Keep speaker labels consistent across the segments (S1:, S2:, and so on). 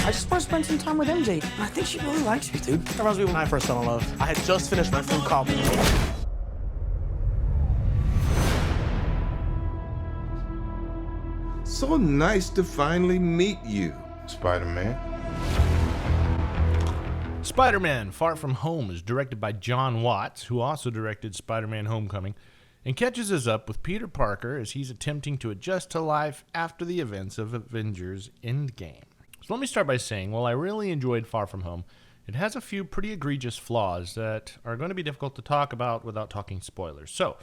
S1: I just want to spend some time with MJ. I think she really likes you, dude. That reminds me when I first fell in love. I had just finished my film called...
S2: So nice to finally meet you, Spider-Man.
S3: Spider-Man Far From Home is directed by John Watts, who also directed Spider-Man Homecoming, and catches us up with Peter Parker as he's attempting to adjust to life after the events of Avengers Endgame. So let me start by saying, while I really enjoyed Far From Home, it has a few pretty egregious flaws that are going to be difficult to talk about without talking spoilers. So,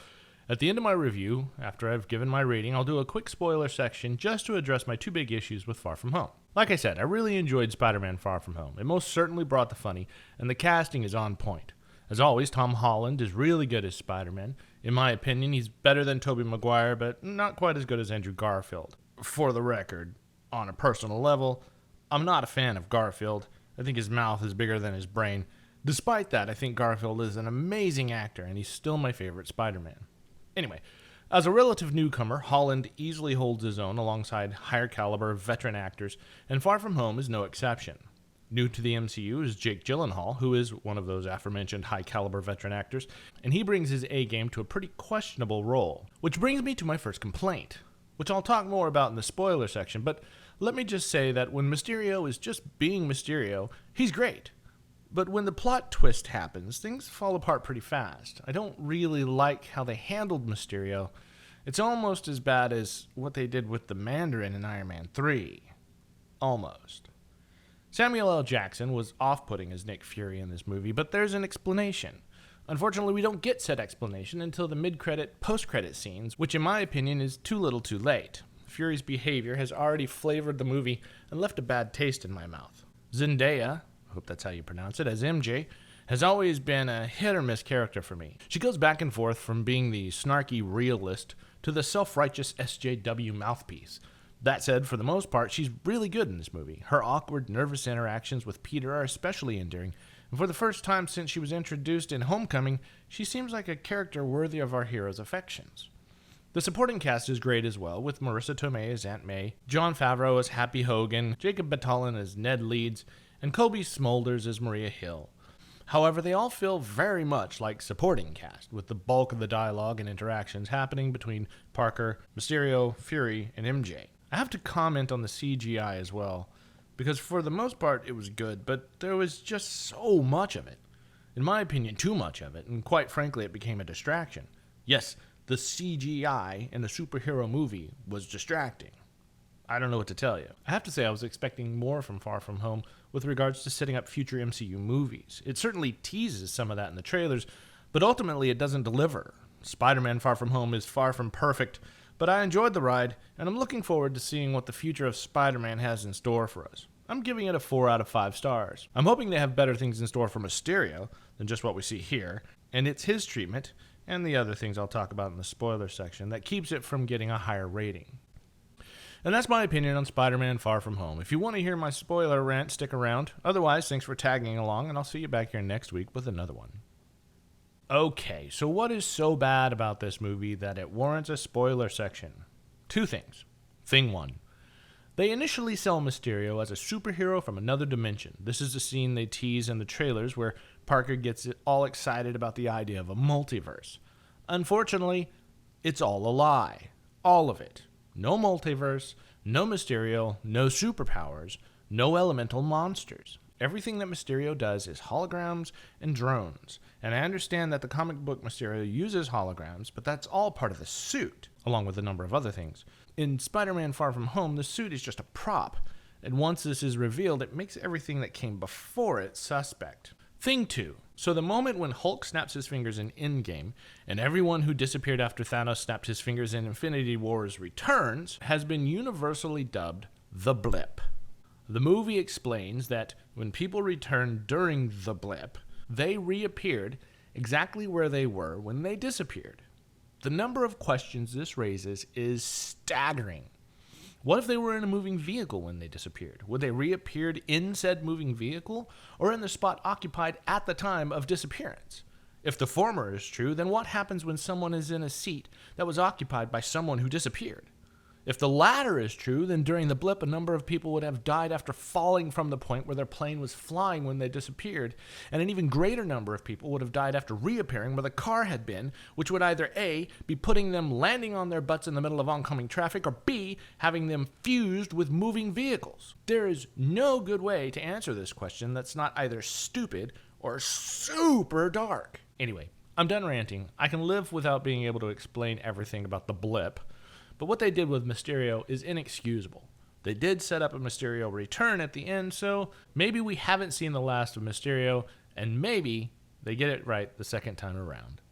S3: at the end of my review, after I've given my rating, I'll do a quick spoiler section just to address my two big issues with Far From Home. Like I said, I really enjoyed Spider-Man Far From Home. It most certainly brought the funny, and the casting is on point. As always, Tom Holland is really good as Spider-Man. In my opinion, he's better than Tobey Maguire, but not quite as good as Andrew Garfield. For the record, on a personal level, I'm not a fan of Garfield. I think his mouth is bigger than his brain. Despite that, I think Garfield is an amazing actor, and he's still my favorite Spider-Man. Anyway, as a relative newcomer, Holland easily holds his own alongside higher caliber veteran actors, and Far From Home is no exception. New to the MCU is Jake Gyllenhaal, who is one of those aforementioned high caliber veteran actors, and he brings his A-game to a pretty questionable role. Which brings me to my first complaint, which I'll talk more about in the spoiler section, but let me just say that when Mysterio is just being Mysterio, he's great. But when the plot twist happens, things fall apart pretty fast. I don't really like how they handled Mysterio. It's almost as bad as what they did with the Mandarin in Iron Man 3. Almost. Samuel L. Jackson was off-putting as Nick Fury in this movie, but there's an explanation. Unfortunately, we don't get said explanation until the mid-credit, post-credit scenes, which in my opinion is too little too late. Fury's behavior has already flavored the movie and left a bad taste in my mouth. Zendaya, I hope that's how you pronounce it, as MJ, has always been a hit-or-miss character for me. She goes back and forth from being the snarky realist to the self-righteous SJW mouthpiece. That said, for the most part, she's really good in this movie. Her awkward, nervous interactions with Peter are especially endearing, and for the first time since she was introduced in Homecoming, she seems like a character worthy of our hero's affections. The supporting cast is great as well, with Marissa Tomei as Aunt May, Jon Favreau as Happy Hogan, Jacob Batalon as Ned Leeds, and Kobe Smulders as Maria Hill. However, they all feel very much like supporting cast, with the bulk of the dialogue and interactions happening between Parker, Mysterio, Fury, and MJ. I have to comment on the CGI as well, because for the most part it was good, but there was just so much of it. In my opinion, too much of it, and quite frankly it became a distraction. Yes, the CGI in a superhero movie was distracting. I don't know what to tell you. I have to say I was expecting more from Far From Home with regards to setting up future MCU movies. It certainly teases some of that in the trailers, but ultimately it doesn't deliver. Spider-Man Far From Home is far from perfect, but I enjoyed the ride, and I'm looking forward to seeing what the future of Spider-Man has in store for us. I'm giving it a 4 out of 5 stars. I'm hoping they have better things in store for Mysterio than just what we see here, and it's his treatment, and the other things I'll talk about in the spoiler section, that keeps it from getting a higher rating. And that's my opinion on Spider-Man Far From Home. If you want to hear my spoiler rant, stick around. Otherwise, thanks for tagging along, and I'll see you back here next week with another one. Okay, so what is so bad about this movie that it warrants a spoiler section? 2 things. Thing 1. They initially sell Mysterio as a superhero from another dimension. This is the scene they tease in the trailers where Parker gets all excited about the idea of a multiverse. Unfortunately, it's all a lie. All of it. No multiverse, no Mysterio, no superpowers, no elemental monsters. Everything that Mysterio does is holograms and drones. And I understand that the comic book Mysterio uses holograms, but that's all part of the suit, along with a number of other things. In Spider-Man Far From Home, the suit is just a prop. And once this is revealed, it makes everything that came before it suspect. Thing 2. So the moment when Hulk snaps his fingers in Endgame, and everyone who disappeared after Thanos snapped his fingers in Infinity Wars returns, has been universally dubbed the blip. The movie explains that when people returned during the blip, they reappeared exactly where they were when they disappeared. The number of questions this raises is staggering. What if they were in a moving vehicle when they disappeared? Would they reappeared in said moving vehicle, or in the spot occupied at the time of disappearance? If the former is true, then what happens when someone is in a seat that was occupied by someone who disappeared? If the latter is true, then during the blip, a number of people would have died after falling from the point where their plane was flying when they disappeared, and an even greater number of people would have died after reappearing where the car had been, which would either A, be putting them landing on their butts in the middle of oncoming traffic, or B, having them fused with moving vehicles. There is no good way to answer this question that's not either stupid or super dark. Anyway, I'm done ranting. I can live without being able to explain everything about the blip. But what they did with Mysterio is inexcusable. They did set up a Mysterio return at the end, so maybe we haven't seen the last of Mysterio, and maybe they get it right the second time around.